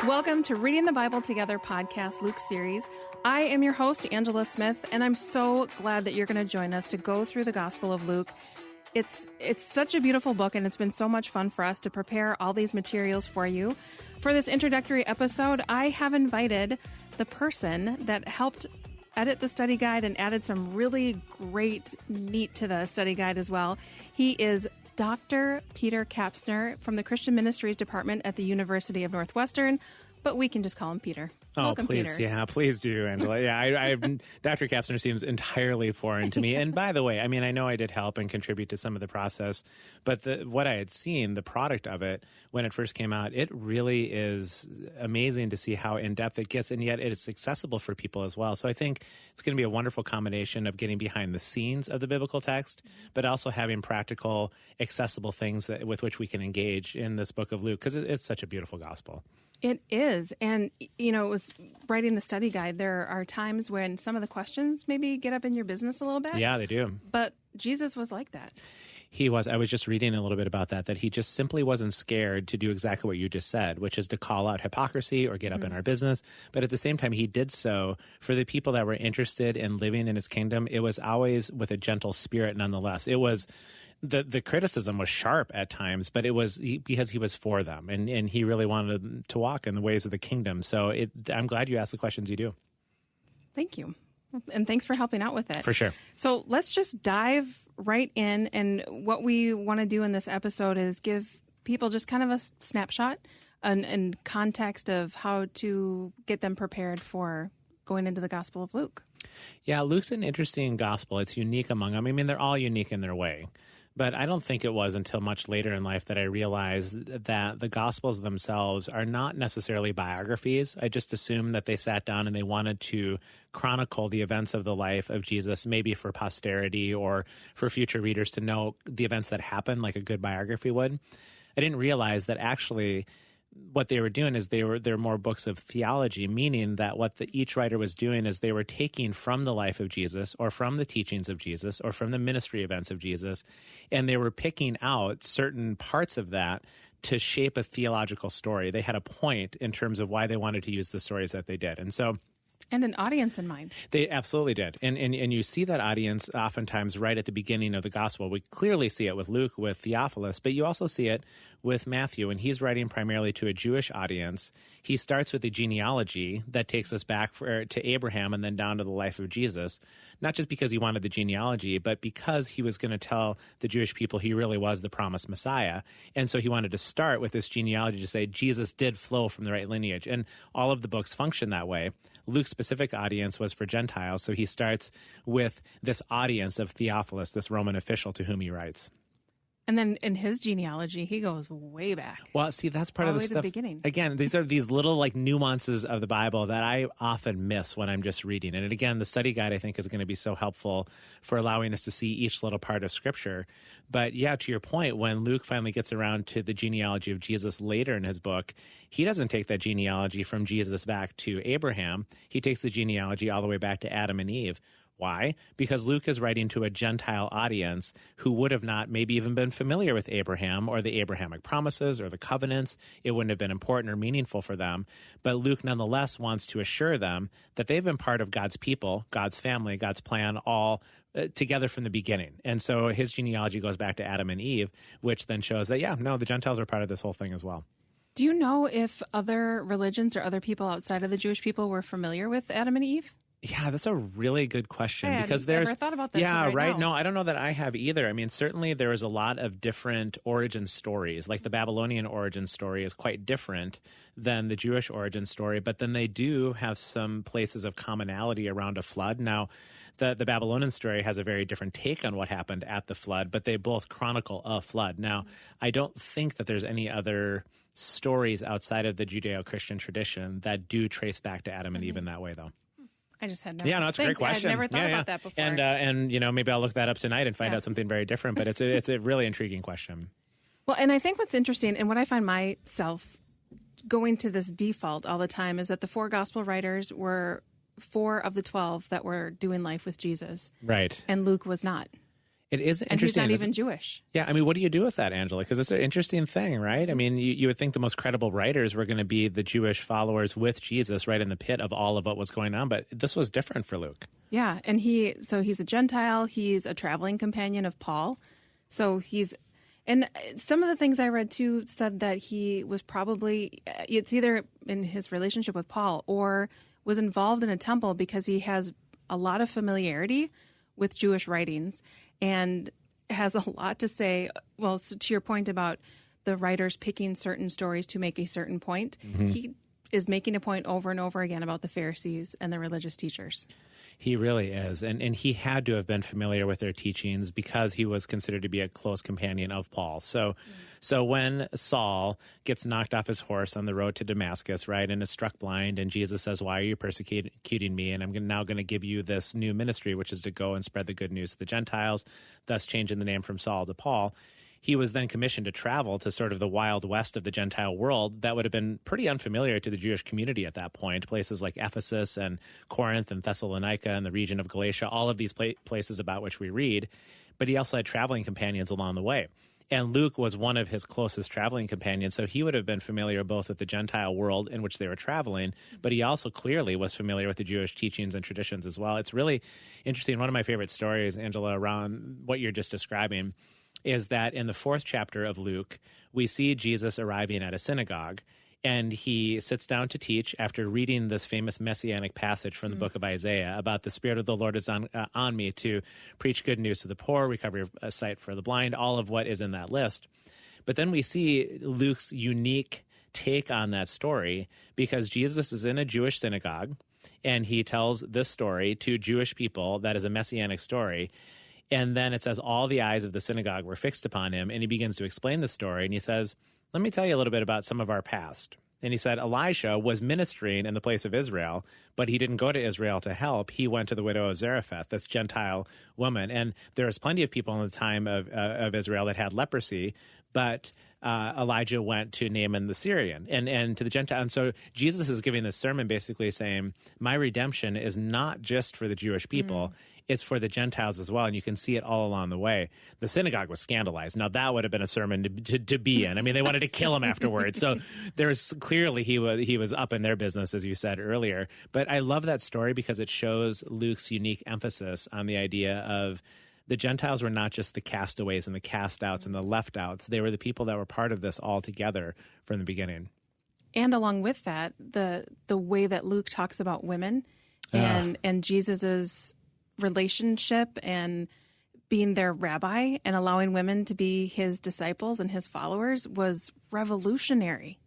Welcome to Reading the Bible Together podcast, Luke series. I am your host, Angela Smith, and I'm so glad that you're going to join us to go through the Gospel of Luke. It's such a beautiful book, and it's been so much fun for us to prepare all these materials for you. For this introductory episode, I have invited the person that helped edit the study guide and added some really great meat to the study guide as well. He is Dr. Peter Kapsner from the Christian Ministries Department at the University of Northwestern, but we can just call him Peter. Welcome, please. Peter. Yeah, please do, Angela. Yeah, Dr. Kapsner seems entirely foreign to me. And by the way, I mean, I know I did help and contribute to some of the process, but what I had seen, the product of it, when it first came out, it really is amazing to see how in-depth it gets, and yet it's accessible for people as well. So I think it's going to be a wonderful combination of getting behind the scenes of the biblical text, but also having practical, accessible things with which we can engage in this book of Luke, because it's such a beautiful gospel. It is. And, you know, it was writing the study guide. There are times when some of the questions maybe get up in your business a little bit. Yeah, they do. But Jesus was like that. He was. I was just reading a little bit about that he just simply wasn't scared to do exactly what you just said, which is to call out hypocrisy or get up in our business. But at the same time, he did so for the people that were interested in living in his kingdom. It was always with a gentle spirit nonetheless. It was the criticism was sharp at times, but it was because he was for them, and he really wanted to walk in the ways of the kingdom. So I'm glad you asked the questions you do. Thank you. And thanks for helping out with it. For sure. So let's just dive right in. And what we want to do in this episode is give people just kind of a snapshot and context of how to get them prepared for going into the Gospel of Luke. Yeah, Luke's an interesting gospel. It's unique among them. I mean, they're all unique in their way. But I don't think it was until much later in life that I realized that the Gospels themselves are not necessarily biographies. I just assumed that they sat down and they wanted to chronicle the events of the life of Jesus, maybe for posterity or for future readers to know the events that happened like a good biography would. I didn't realize that actually what they were doing is they're more books of theology, meaning that what each writer was doing is they were taking from the life of Jesus or from the teachings of Jesus or from the ministry events of Jesus, and they were picking out certain parts of that to shape a theological story. They had a point in terms of why they wanted to use the stories that they did. And an audience in mind. They absolutely did. And you see that audience oftentimes right at the beginning of the gospel. We clearly see it with Luke, with Theophilus, but you also see it with Matthew, and he's writing primarily to a Jewish audience. He starts with the genealogy that takes us back to Abraham and then down to the life of Jesus, not just because he wanted the genealogy, but because he was going to tell the Jewish people he really was the promised Messiah. And so he wanted to start with this genealogy to say Jesus did flow from the right lineage. And all of the books function that way. Luke's specific audience was for Gentiles, so he starts with this audience of Theophilus, this Roman official to whom he writes. And then in his genealogy, he goes way back. Well, see, that's part of the way stuff. To the beginning. Again, these are these little like nuances of the Bible that I often miss when I'm just reading. And again, the study guide, I think, is going to be so helpful for allowing us to see each little part of Scripture. But yeah, to your point, when Luke finally gets around to the genealogy of Jesus later in his book, he doesn't take that genealogy from Jesus back to Abraham. He takes the genealogy all the way back to Adam and Eve. Why? Because Luke is writing to a Gentile audience who would have not maybe even been familiar with Abraham or the Abrahamic promises or the covenants. It wouldn't have been important or meaningful for them. But Luke nonetheless wants to assure them that they've been part of God's people, God's family, God's plan, all together from the beginning. And so his genealogy goes back to Adam and Eve, which then shows that, the Gentiles are part of this whole thing as well. Do you know if other religions or other people outside of the Jewish people were familiar with Adam and Eve? Yeah, that's a really good question because there's never thought about that. Yeah, right. Now. No, I don't know that I have either. I mean, certainly there is a lot of different origin stories. Like the Babylonian origin story is quite different than the Jewish origin story, but then they do have some places of commonality around a flood. Now, the Babylonian story has a very different take on what happened at the flood, but they both chronicle a flood. Now, I don't think that there's any other stories outside of the Judeo-Christian tradition that do trace back to Adam and Eve in that way, though. I just had never. Yeah, no, it's a great question. I've never thought about that before. And maybe I'll look that up tonight and find out something very different. But it's a really intriguing question. Well, and I think what's interesting and what I find myself going to this default all the time is that the four gospel writers were 4 of the 12 that were doing life with Jesus. Right. And Luke was not. It is And he's interesting. not even Jewish. Yeah, I mean, what do you do with that, Angela? Because it's an interesting thing, right? I mean, you would think the most credible writers were going to be the Jewish followers with Jesus right in the pit of all of what was going on, but this was different for Luke. Yeah, and he's a Gentile. He's a traveling companion of Paul. And some of the things I read too said that he was probably, it's either in his relationship with Paul or was involved in a temple because he has a lot of familiarity with Jewish writings and has a lot to say. Well, so to your point about the writers picking certain stories to make a certain point, he is making a point over and over again about the Pharisees and the religious teachers. He really is. And he had to have been familiar with their teachings because he was considered to be a close companion of Paul. So when Saul gets knocked off his horse on the road to Damascus, right, and is struck blind, and Jesus says, "Why are you persecuting me? And I'm now going to give you this new ministry, which is to go and spread the good news to the Gentiles," thus changing the name from Saul to Paul. He was then commissioned to travel to sort of the wild west of the Gentile world that would have been pretty unfamiliar to the Jewish community at that point. Places like Ephesus and Corinth and Thessalonica and the region of Galatia, all of these places about which we read. But he also had traveling companions along the way. And Luke was one of his closest traveling companions, so he would have been familiar both with the Gentile world in which they were traveling, but he also clearly was familiar with the Jewish teachings and traditions as well. It's really interesting. One of my favorite stories, Angela, around what you're just describing is that in the 4th chapter of Luke, we see Jesus arriving at a synagogue, and he sits down to teach after reading this famous messianic passage from the book of Isaiah about the Spirit of the Lord is on me to preach good news to the poor, recovery of sight for the blind, all of what is in that list. But then we see Luke's unique take on that story because Jesus is in a Jewish synagogue, and he tells this story to Jewish people that is a messianic story. And then it says all the eyes of the synagogue were fixed upon him, and he begins to explain the story. And he says, "Let me tell you a little bit about some of our past." And he said, Elijah was ministering in the place of Israel, but he didn't go to Israel to help. He went to the widow of Zarephath, this Gentile woman. And there was plenty of people in the time of Israel that had leprosy, but Elijah went to Naaman the Syrian and to the Gentile. And so Jesus is giving this sermon basically saying, my redemption is not just for the Jewish people. It's for the Gentiles as well, and you can see it all along the way. The synagogue was scandalized. Now, that would have been a sermon to be in. I mean, they wanted to kill him afterwards. So there's clearly he was up in their business, as you said earlier. But I love that story because it shows Luke's unique emphasis on the idea of the Gentiles were not just the castaways and the cast-outs and the left-outs. They were the people that were part of this all together from the beginning. And along with that, the way that Luke talks about women and Jesus's relationship and being their rabbi and allowing women to be his disciples and his followers was revolutionary.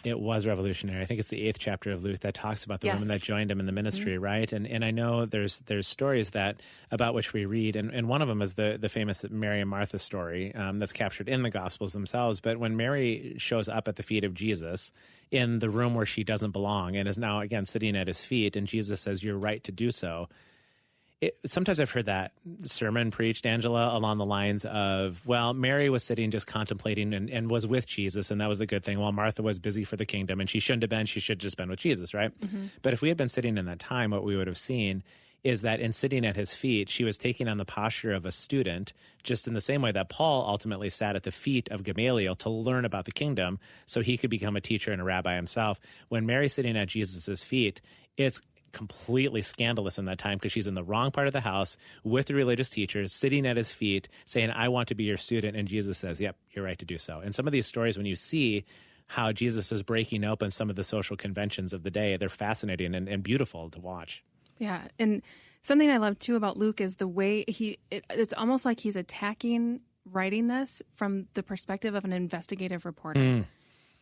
It was revolutionary. I think it's the 8th chapter of Luke that talks about the women that joined him in the ministry, right? And I know there's stories that about which we read, and one of them is the famous Mary and Martha story that's captured in the Gospels themselves. But when Mary shows up at the feet of Jesus in the room where she doesn't belong and is now, again, sitting at his feet, and Jesus says, "You're right to do so." Sometimes I've heard that sermon preached, Angela, along the lines of, well, Mary was sitting just contemplating and was with Jesus, and that was the good thing, while Martha was busy for the kingdom, and she shouldn't have been. She should have just been with Jesus, right? Mm-hmm. But if we had been sitting in that time, what we would have seen is that in sitting at his feet, she was taking on the posture of a student, just in the same way that Paul ultimately sat at the feet of Gamaliel to learn about the kingdom so he could become a teacher and a rabbi himself. When Mary's sitting at Jesus' feet, it's completely scandalous in that time because she's in the wrong part of the house with the religious teachers sitting at his feet saying, "I want to be your student." And Jesus says, "Yep, you're right to do so." And some of these stories, when you see how Jesus is breaking open some of the social conventions of the day, they're fascinating and beautiful to watch. Yeah. And something I love too about Luke is the way it's almost like he's attacking writing this from the perspective of an investigative reporter.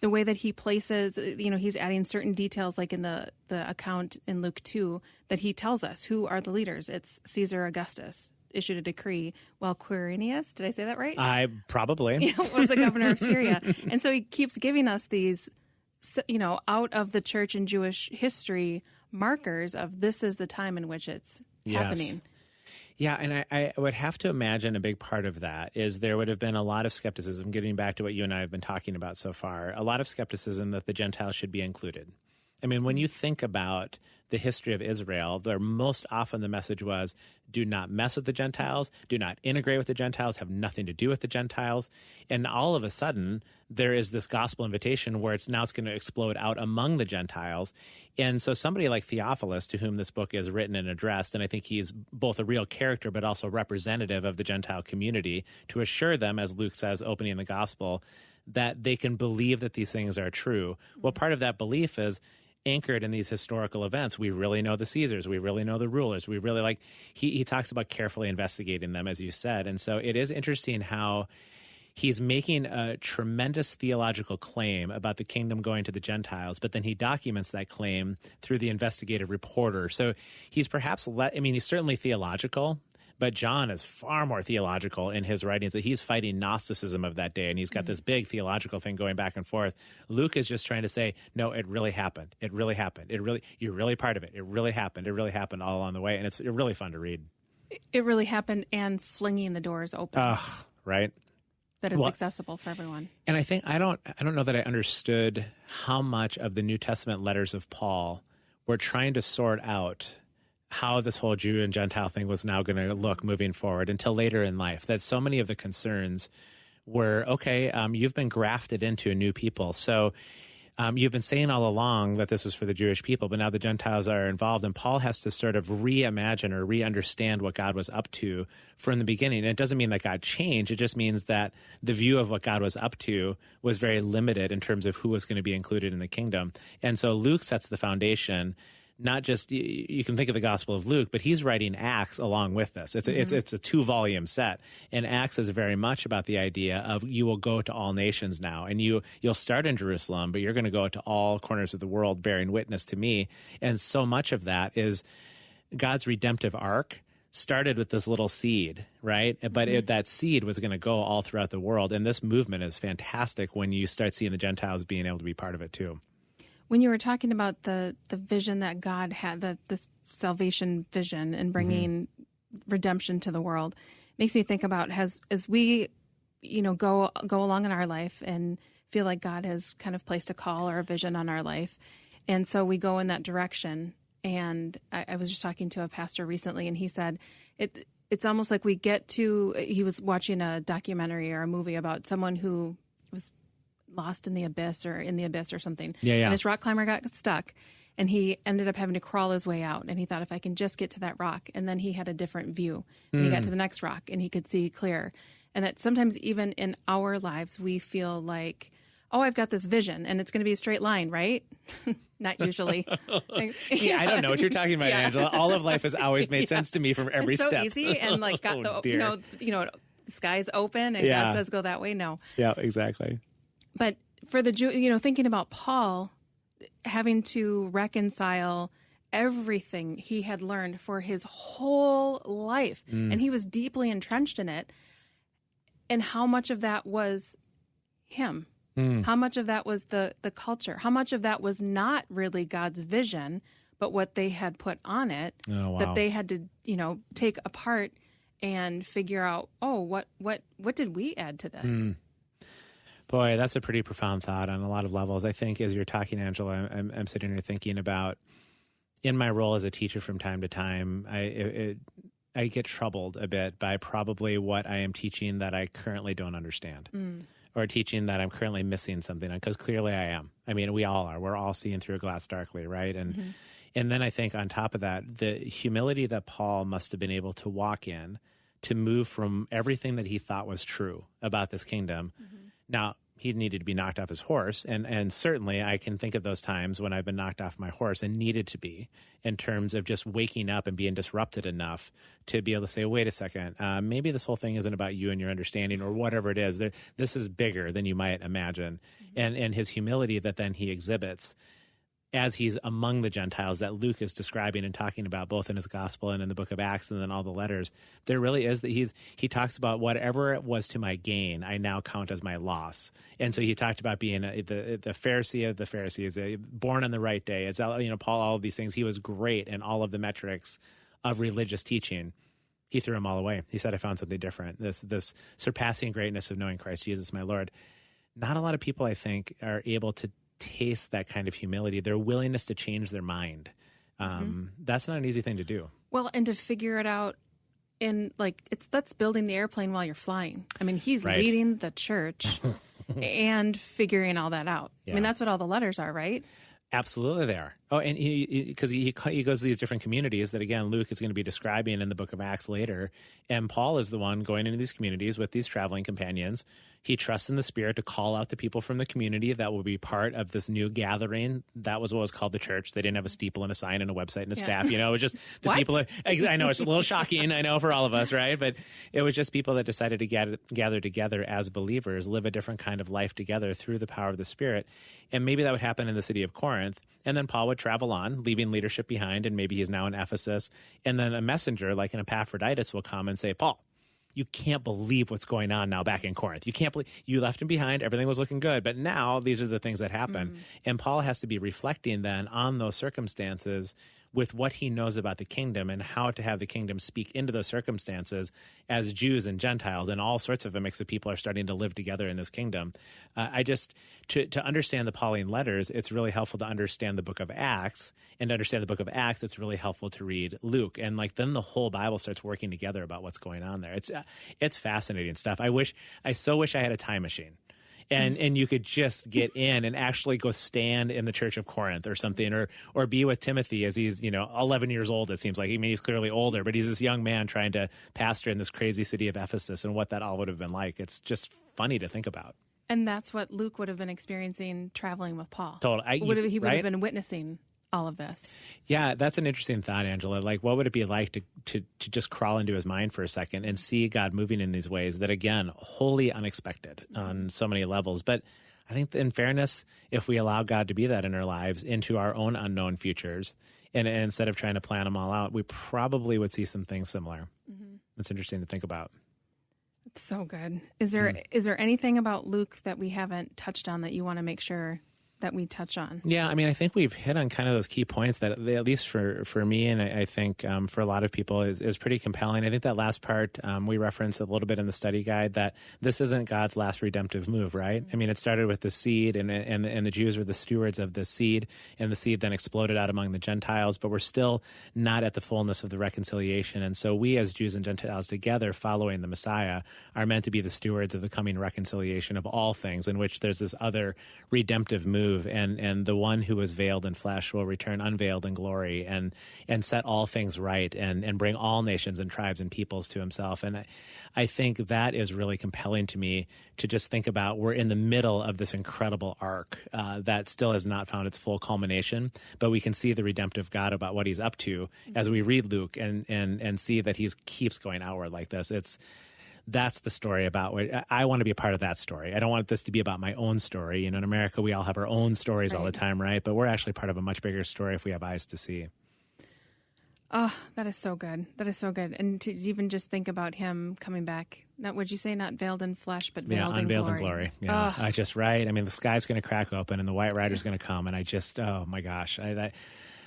The way that he places, he's adding certain details, like in the account in Luke 2, that he tells us who are the leaders. It's Caesar Augustus issued a decree, while Quirinius, did I say that right? I probably. Was the governor of Syria. And so he keeps giving us these, out of the church and Jewish history markers of this is the time in which it's happening. Yeah, and I would have to imagine a big part of that is there would have been a lot of skepticism, getting back to what you and I have been talking about so far, a lot of skepticism that the Gentiles should be included. I mean, when you think about the history of Israel, most often the message was, do not mess with the Gentiles, do not integrate with the Gentiles, have nothing to do with the Gentiles. And all of a sudden, there is this gospel invitation where it's going to explode out among the Gentiles. And so somebody like Theophilus, to whom this book is written and addressed, and I think he's both a real character but also representative of the Gentile community, to assure them, as Luke says, opening the gospel, that they can believe that these things are true. Well, part of that belief is anchored in these historical events. We really know the Caesars. We really know the rulers. We really he talks about carefully investigating them, as you said. And so it is interesting how he's making a tremendous theological claim about the kingdom going to the Gentiles, but then he documents that claim through the investigative reporter. So he's perhaps, he's certainly theological, but John is far more theological in his writings, that he's fighting Gnosticism of that day, and he's got this big theological thing going back and forth. Luke is just trying to say, no, it really happened. It really happened. You're really part of it. It really happened. It really happened all along the way, and it's really fun to read. It really happened, and flinging the doors open. Right. That it's accessible for everyone. And I think I don't know that I understood how much of the New Testament letters of Paul were trying to sort out how this whole Jew and Gentile thing was now going to look moving forward until later in life. That so many of the concerns were, okay, you've been grafted into a new people. So you've been saying all along that this is for the Jewish people, but now the Gentiles are involved, and Paul has to sort of reimagine or re-understand what God was up to from the beginning. And it doesn't mean that God changed. It just means that the view of what God was up to was very limited in terms of who was going to be included in the kingdom. And so Luke sets the foundation. Not just, you can think of the Gospel of Luke, but he's writing Acts along with this. It's a 2-volume set, and Acts is very much about the idea of you will go to all nations now, and you'll start in Jerusalem, but you're going to go to all corners of the world bearing witness to me. And so much of that is God's redemptive arc started with this little seed, right? But that seed was going to go all throughout the world, and this movement is fantastic when you start seeing the Gentiles being able to be part of it too. When you were talking about the vision that God had, this salvation vision and bringing redemption to the world, makes me think about as we, go along in our life and feel like God has kind of placed a call or a vision on our life, and so we go in that direction. And I was just talking to a pastor recently, and he said it's almost like he was watching a documentary or a movie about someone who was lost in the abyss or something. Yeah. And this rock climber got stuck, and he ended up having to crawl his way out. And he thought, if I can just get to that rock, and then he had a different view. And he got to the next rock, and he could see clear. And that sometimes even in our lives, we feel like, oh, I've got this vision, and it's going to be a straight line, right? Not usually. I don't know what you're talking about, Angela. All of life has always made sense to me from every it's so step. easy, and got the sky's open, and God says go that way. No. Yeah, exactly. But for the Jew, thinking about Paul having to reconcile everything he had learned for his whole life, and he was deeply entrenched in it, and how much of that was him, how much of that was the culture, how much of that was not really God's vision, but what they had put on it, that they had to, take apart and figure out, what did we add to this? Boy, that's a pretty profound thought on a lot of levels. I think as you're talking, Angela, I'm sitting here thinking about, in my role as a teacher from time to time, I get troubled a bit by probably what I am teaching that I currently don't understand, or teaching that I'm currently missing something, because clearly I am. I mean, we all are. We're all seeing through a glass darkly, right? And then I think on top of that, the humility that Paul must have been able to walk in to move from everything that he thought was true about this kingdom. Now, he needed to be knocked off his horse, and certainly I can think of those times when I've been knocked off my horse and needed to be, in terms of just waking up and being disrupted enough to be able to say, wait a second, maybe this whole thing isn't about you and your understanding or whatever it is. This is bigger than you might imagine. And his humility that then he exhibits as he's among the Gentiles that Luke is describing and talking about both in his gospel and in the book of Acts and then all the letters, there really is that he talks about whatever it was to my gain, I now count as my loss. And so he talked about being the Pharisee of the Pharisees, born on the right day. It's, Paul, all of these things. He was great in all of the metrics of religious teaching. He threw them all away. He said, I found something different. This surpassing greatness of knowing Christ Jesus, my Lord. Not a lot of people, I think, are able to taste that kind of humility, their willingness to change their mind. That's not an easy thing to do. Well, and to figure it out in that's building the airplane while you're flying. I mean, he's Right. leading the church and figuring all that out. I Yeah. mean, that's what all the letters are, right? Absolutely, they are. Oh, and because he goes to these different communities that, again, Luke is going to be describing in the book of Acts later. And Paul is the one going into these communities with these traveling companions. He trusts in the Spirit to call out the people from the community that will be part of this new gathering. That was what was called the church. They didn't have a steeple and a sign and a website and a staff. It was just the What? people. I know it's a little shocking. I know for all of us, right? But it was just people that decided to gather together as believers, live a different kind of life together through the power of the Spirit. And maybe that would happen in the city of Corinth. And then Paul would travel on, leaving leadership behind, and maybe he's now in Ephesus. And then a messenger like an Epaphroditus will come and say, Paul, you can't believe what's going on now back in Corinth. You can't believe you left him behind. Everything was looking good. But now these are the things that happen. And Paul has to be reflecting then on those circumstances with what he knows about the kingdom and how to have the kingdom speak into those circumstances as Jews and Gentiles and all sorts of a mix of people are starting to live together in this kingdom. To understand the Pauline letters, it's really helpful to understand the book of Acts. And to understand the book of Acts, it's really helpful to read Luke. And then the whole Bible starts working together about what's going on there. It's fascinating stuff. I so wish I had a time machine. And you could just get in and actually go stand in the Church of Corinth or something, or be with Timothy as he's 11 years old. It seems like he's clearly older, but he's this young man trying to pastor in this crazy city of Ephesus, and what that all would have been like. It's just funny to think about. And that's what Luke would have been experiencing traveling with Paul. Totally. He would right? have been witnessing all of this. Yeah, that's an interesting thought, Angela. What would it be like to just crawl into his mind for a second and see God moving in these ways that, again, wholly unexpected on so many levels. But I think in fairness, if we allow God to be that in our lives into our own unknown futures, and instead of trying to plan them all out, we probably would see some things similar. It's interesting to think about. It's so good. Is there anything about Luke that we haven't touched on that you want to make sure that we touch on? Yeah, I think we've hit on kind of those key points that, at least for me, and I think for a lot of people, is pretty compelling. I think that last part we referenced a little bit in the study guide, that this isn't God's last redemptive move, right? It started with the seed, and the Jews were the stewards of the seed, and the seed then exploded out among the Gentiles, but we're still not at the fullness of the reconciliation. And so we, as Jews and Gentiles together following the Messiah, are meant to be the stewards of the coming reconciliation of all things, in which there's this other redemptive move. And the one who was veiled in flesh will return unveiled in glory and set all things right and bring all nations and tribes and peoples to himself. And I think that is really compelling to me, to just think about we're in the middle of this incredible arc that still has not found its full culmination, but we can see the redemptive God about what he's up to as we read Luke and see that he keeps going outward like this. That's the story about what I want to be a part of. That story. I don't want this to be about my own story. In America, we all have our own stories all the time, right? But we're actually part of a much bigger story if we have eyes to see. Oh, that is so good. That is so good. And to even just think about him coming back, would you say not veiled in flesh, but veiled in glory? Unveiled in glory. Yeah, right. The sky's going to crack open and the white rider's going to come. And oh my gosh,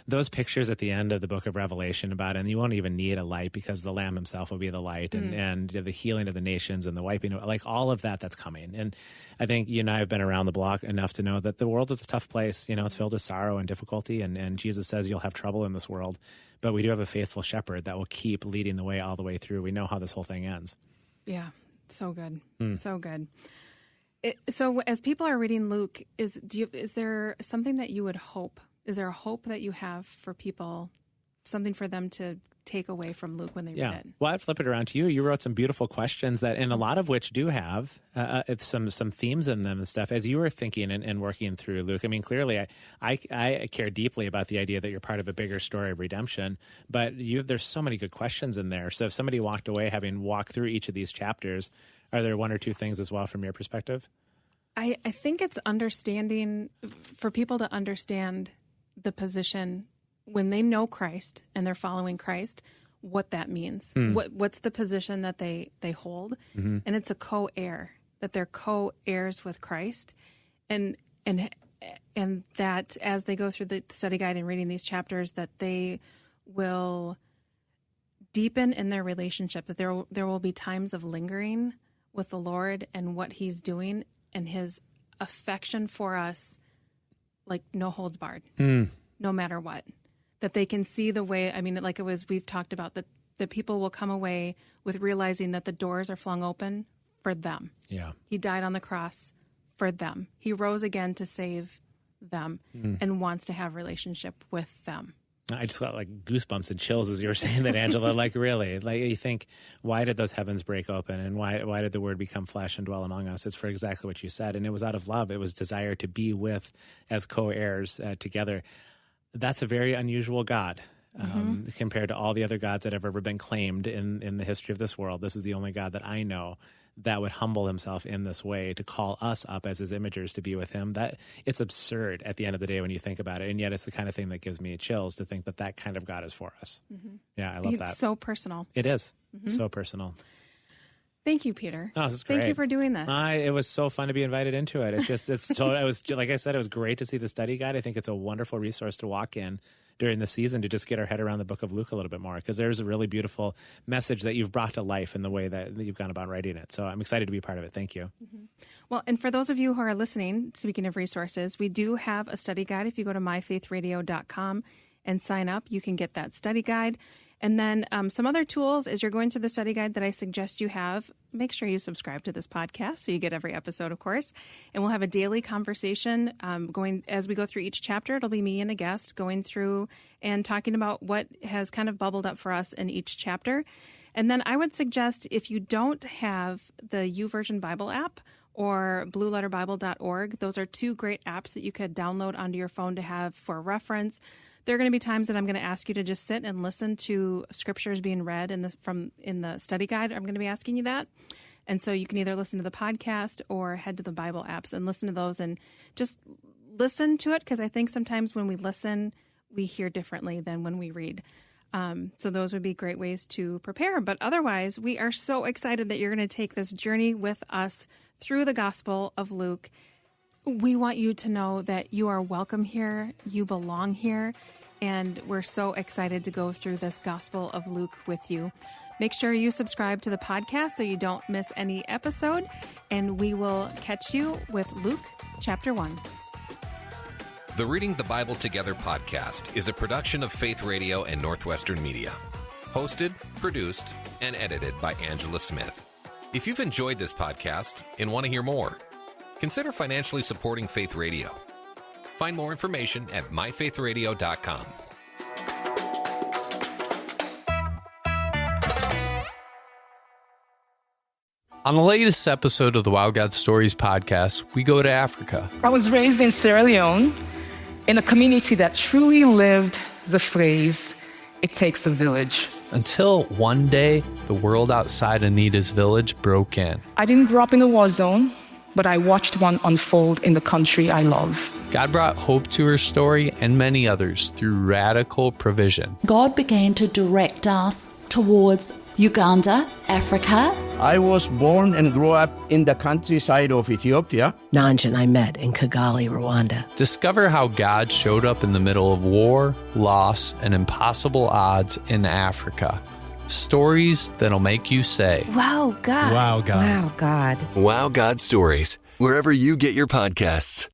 those pictures at the end of the book of Revelation about, and you won't even need a light because the Lamb himself will be the light, and the healing of the nations and the wiping, all of that's coming. And I think you and I have been around the block enough to know that the world is a tough place. It's filled with sorrow and difficulty, and Jesus says you'll have trouble in this world, but we do have a faithful shepherd that will keep leading the way all the way through. We know how this whole thing ends. Yeah, so good. So good. So as people are reading Luke, is there something that you would hope? Is there a hope that you have for people, something for them to take away from Luke when they read it? Well, I'd flip it around to you. You wrote some beautiful questions and a lot of which do have some themes in them and stuff. As you were thinking and working through Luke, clearly I care deeply about the idea that you're part of a bigger story of redemption, but there's so many good questions in there. So if somebody walked away having walked through each of these chapters, are there one or two things as well from your perspective? I think it's understanding, for people to understand the position when they know Christ and they're following Christ, what that means. What's the position that they hold? And it's a co-heir, that they're co-heirs with Christ, and that as they go through the study guide and reading these chapters, that they will deepen in their relationship, that there will be times of lingering with the Lord and what he's doing, and his affection for us like no holds barred, no matter what. That they can see the way, like we've talked about, that people will come away with realizing that the doors are flung open for them. Yeah. He died on the cross for them. He rose again to save them and wants to have relationship with them. I just got like goosebumps and chills as you were saying that, Angela. Like really, like you think, why did those heavens break open, and why did the Word become flesh and dwell among us? It's for exactly what you said, and it was out of love. It was desire to be with as co-heirs together. That's a very unusual God compared to all the other gods that have ever been claimed in the history of this world. This is the only God that I know that would humble himself in this way to call us up as his imagers to be with him. That it's absurd at the end of the day when you think about it, and yet it's the kind of thing that gives me chills to think that kind of God is for us. Yeah, I love that. It's so personal. It is so personal. Thank you, Peter. Oh, this is great. Thank you for doing this. It was so fun to be invited into it. It was like I said, it was great to see the study guide. I think it's a wonderful resource to walk in during the season to just get our head around the book of Luke a little bit more, because there's a really beautiful message that you've brought to life in the way that you've gone about writing it. So I'm excited to be a part of it. Thank you. Well, and for those of you who are listening, speaking of resources, we do have a study guide. If you go to myfaithradio.com and sign up, you can get that study guide. And then some other tools as you're going through the study guide that I suggest you have. Make sure you subscribe to this podcast so you get every episode, of course. And we'll have a daily conversation going as we go through each chapter. It'll be me and a guest going through and talking about what has kind of bubbled up for us in each chapter. And then I would suggest, if you don't have the YouVersion Bible app or blueletterbible.org, those are two great apps that you could download onto your phone to have for reference. There are going to be times that I'm going to ask you to just sit and listen to scriptures being read in the study guide. I'm going to be asking you that. And so you can either listen to the podcast or head to the Bible apps and listen to those and just listen to it, because I think sometimes when we listen, we hear differently than when we read. So those would be great ways to prepare. But otherwise, we are so excited that you're going to take this journey with us through the Gospel of Luke. We want you to know that you are welcome here, you belong here, and we're so excited to go through this Gospel of Luke with you. Make sure you subscribe to the podcast so you don't miss any episode, and we will catch you with Luke chapter 1. The Reading the Bible Together podcast is a production of Faith Radio and Northwestern Media. Hosted, produced, and edited by Angela Smith. If you've enjoyed this podcast and want to hear more, consider financially supporting Faith Radio. Find more information at myfaithradio.com. On the latest episode of the Wow God Stories podcast, we go to Africa. I was raised in Sierra Leone in a community that truly lived the phrase, "It takes a village." Until one day, the world outside Anita's village broke in. I didn't grow up in a war zone, but I watched one unfold in the country I love. God brought hope to her story and many others through radical provision. God began to direct us towards Uganda, Africa. I was born and grew up in the countryside of Ethiopia. Nanja and I met in Kigali, Rwanda. Discover how God showed up in the middle of war, loss, and impossible odds in Africa. Stories that'll make you say, Wow, God. Wow, God. Wow, God. Wow God Stories, wherever you get your podcasts.